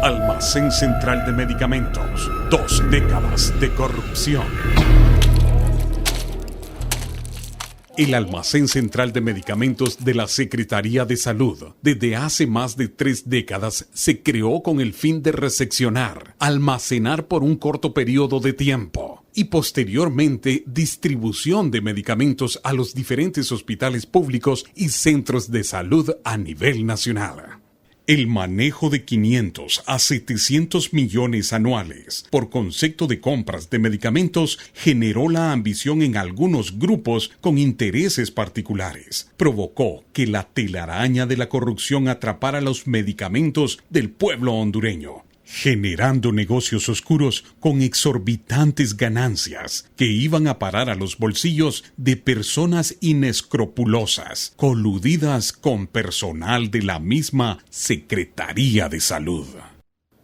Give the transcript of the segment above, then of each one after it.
Almacén Central de Medicamentos. 2 décadas de corrupción. El Almacén Central de Medicamentos de la Secretaría de Salud, desde hace más de 3 décadas, se creó con el fin de recepcionar, almacenar por un corto periodo de tiempo y posteriormente distribución de medicamentos a los diferentes hospitales públicos y centros de salud a nivel nacional. El manejo de 500 a 700 millones anuales por concepto de compras de medicamentos generó la ambición en algunos grupos con intereses particulares. Provocó que la telaraña de la corrupción atrapara los medicamentos del pueblo hondureño, generando negocios oscuros con exorbitantes ganancias que iban a parar a los bolsillos de personas inescrupulosas, coludidas con personal de la misma Secretaría de Salud.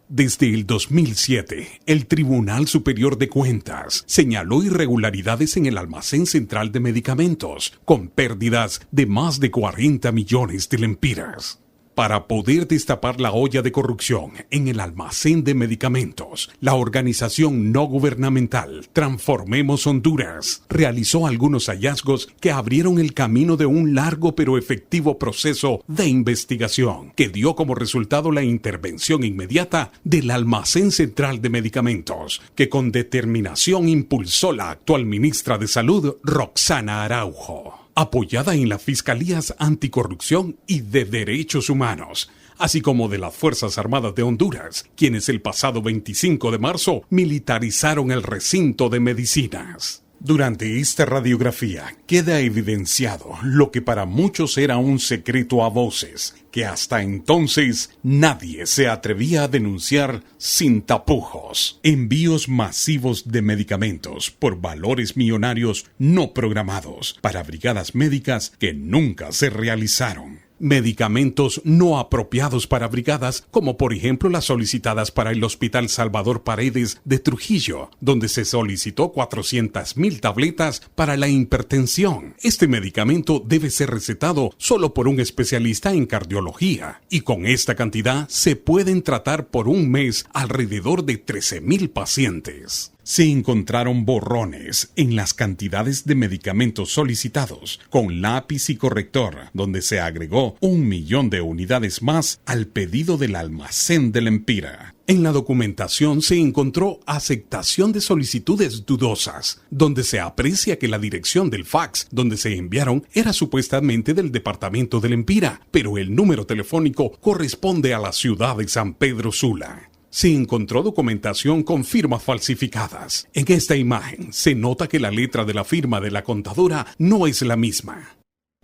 Desde el 2007, el Tribunal Superior de Cuentas señaló irregularidades en el Almacén Central de Medicamentos, con pérdidas de más de 40 millones de lempiras. Para poder destapar la olla de corrupción en el almacén de medicamentos, la organización no gubernamental Transformemos Honduras realizó algunos hallazgos que abrieron el camino de un largo pero efectivo proceso de investigación que dio como resultado la intervención inmediata del Almacén Central de Medicamentos, que con determinación impulsó la actual ministra de Salud, Roxana Araujo, apoyada en las Fiscalías Anticorrupción y de Derechos Humanos, así como de las Fuerzas Armadas de Honduras, quienes el pasado 25 de marzo militarizaron el recinto de medicinas. Durante esta radiografía queda evidenciado lo que para muchos era un secreto a voces, que hasta entonces nadie se atrevía a denunciar sin tapujos. Envíos masivos de medicamentos por valores millonarios no programados para brigadas médicas que nunca se realizaron. Medicamentos no apropiados para brigadas, como por ejemplo las solicitadas para el Hospital Salvador Paredes de Trujillo, donde se solicitó 400,000 tabletas para la hipertensión. Este medicamento debe ser recetado solo por un especialista en cardiología, y con esta cantidad se pueden tratar por un mes alrededor de 13,000 pacientes. Se encontraron borrones en las cantidades de medicamentos solicitados con lápiz y corrector, donde se agregó 1 millón de unidades más al pedido del almacén de Lempira. En la documentación se encontró aceptación de solicitudes dudosas, donde se aprecia que la dirección del fax donde se enviaron era supuestamente del departamento de Lempira, pero el número telefónico corresponde a la ciudad de San Pedro Sula. Se encontró documentación con firmas falsificadas. En esta imagen se nota que la letra de la firma de la contadora no es la misma.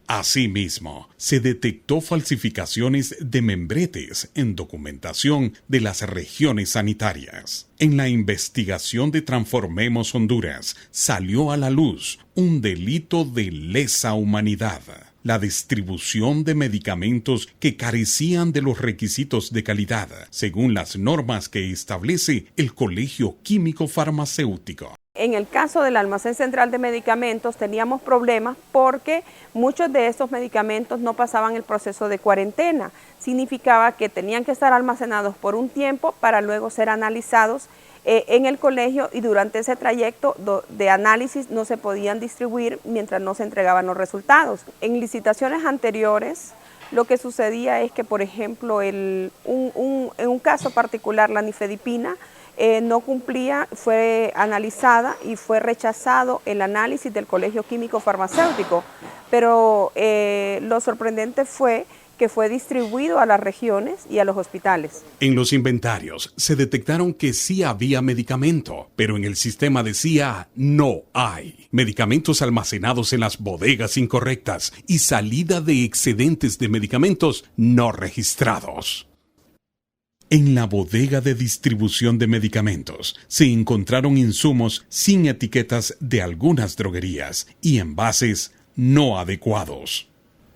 Asimismo, se detectó falsificaciones de membretes en documentación de las regiones sanitarias. En la investigación de Transformemos Honduras salió a la luz un delito de lesa humanidad: la distribución de medicamentos que carecían de los requisitos de calidad, según las normas que establece el Colegio Químico Farmacéutico. En el caso del Almacén Central de Medicamentos teníamos problemas porque muchos de estos medicamentos no pasaban el proceso de cuarentena. Significaba que tenían que estar almacenados por un tiempo para luego ser analizados en el colegio, y durante ese trayecto de análisis no se podían distribuir mientras no se entregaban los resultados. En licitaciones anteriores lo que sucedía es que, por ejemplo, en un caso particular, la nifedipina no cumplía, fue analizada y fue rechazado el análisis del Colegio Químico Farmacéutico, pero lo sorprendente fue que fue distribuido a las regiones y a los hospitales. En los inventarios se detectaron que sí había medicamento, pero en el sistema decía no hay. Medicamentos almacenados en las bodegas incorrectas y salida de excedentes de medicamentos no registrados. En la bodega de distribución de medicamentos se encontraron insumos sin etiquetas de algunas droguerías y envases no adecuados.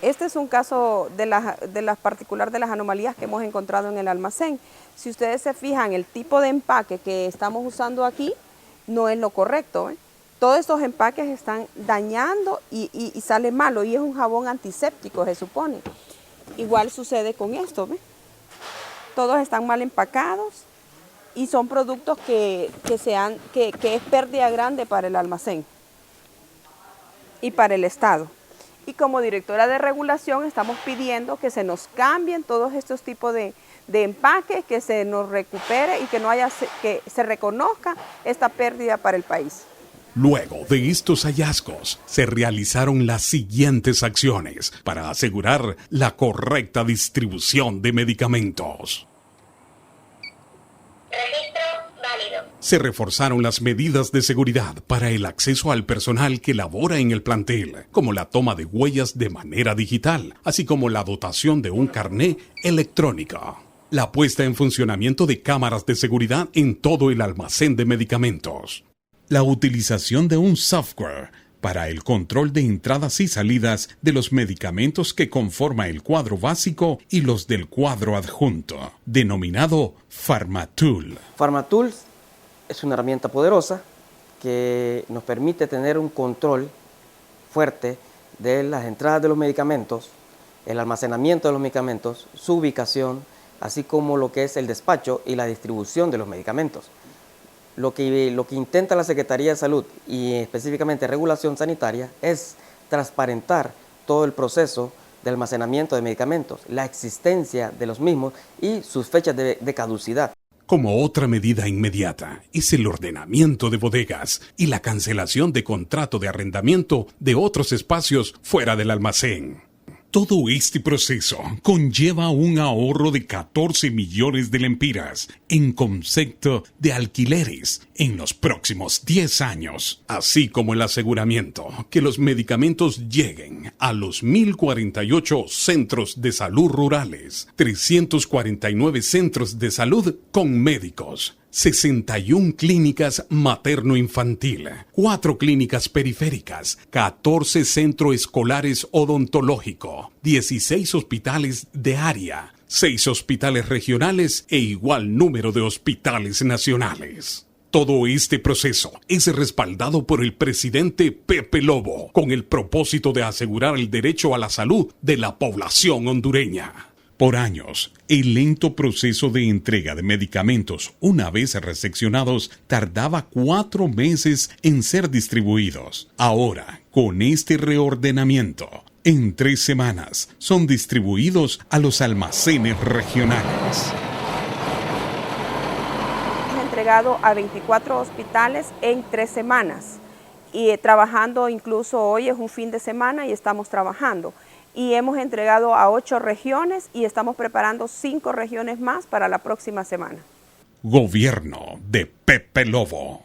Este es un caso de las particular de las anomalías que hemos encontrado en el almacén. Si ustedes se fijan, el tipo de empaque que estamos usando aquí no es lo correcto, Todos estos empaques están dañando y sale malo, y es un jabón antiséptico, se supone. Igual sucede con esto, todos están mal empacados y son productos que es pérdida grande para el almacén y para el Estado. Y como directora de regulación estamos pidiendo que se nos cambien todos estos tipos de empaques, que se nos recupere y que se reconozca esta pérdida para el país. Luego de estos hallazgos, se realizaron las siguientes acciones para asegurar la correcta distribución de medicamentos. Registro válido. Se reforzaron las medidas de seguridad para el acceso al personal que labora en el plantel, como la toma de huellas de manera digital, así como la dotación de un carné electrónico. La puesta en funcionamiento de cámaras de seguridad en todo el almacén de medicamentos. La utilización de un software para el control de entradas y salidas de los medicamentos que conforma el cuadro básico y los del cuadro adjunto, denominado PharmaTool. PharmaTool es una herramienta poderosa que nos permite tener un control fuerte de las entradas de los medicamentos, el almacenamiento de los medicamentos, su ubicación, así como lo que es el despacho y la distribución de los medicamentos. Lo que intenta la Secretaría de Salud y específicamente Regulación Sanitaria es transparentar todo el proceso de almacenamiento de medicamentos, la existencia de los mismos y sus fechas de caducidad. Como otra medida inmediata es el ordenamiento de bodegas y la cancelación de contrato de arrendamiento de otros espacios fuera del almacén. Todo este proceso conlleva un ahorro de 14 millones de lempiras en concepto de alquileres en los próximos 10 años, así como el aseguramiento que los medicamentos lleguen a los 1.048 centros de salud rurales, 349 centros de salud con médicos, 61 clínicas materno-infantil, 4 clínicas periféricas, 14 centros escolares odontológicos, 16 hospitales de área, 6 hospitales regionales e igual número de hospitales nacionales. Todo este proceso es respaldado por el presidente Pepe Lobo, con el propósito de asegurar el derecho a la salud de la población hondureña. Por años, el lento proceso de entrega de medicamentos, una vez recepcionados, tardaba 4 meses en ser distribuidos. Ahora, con este reordenamiento, en 3 semanas son distribuidos a los almacenes regionales. Hemos entregado a 24 hospitales en 3 semanas y trabajando, incluso hoy es un fin de semana y estamos trabajando. Y hemos entregado a 8 regiones y estamos preparando 5 regiones más para la próxima semana. Gobierno de Pepe Lobo.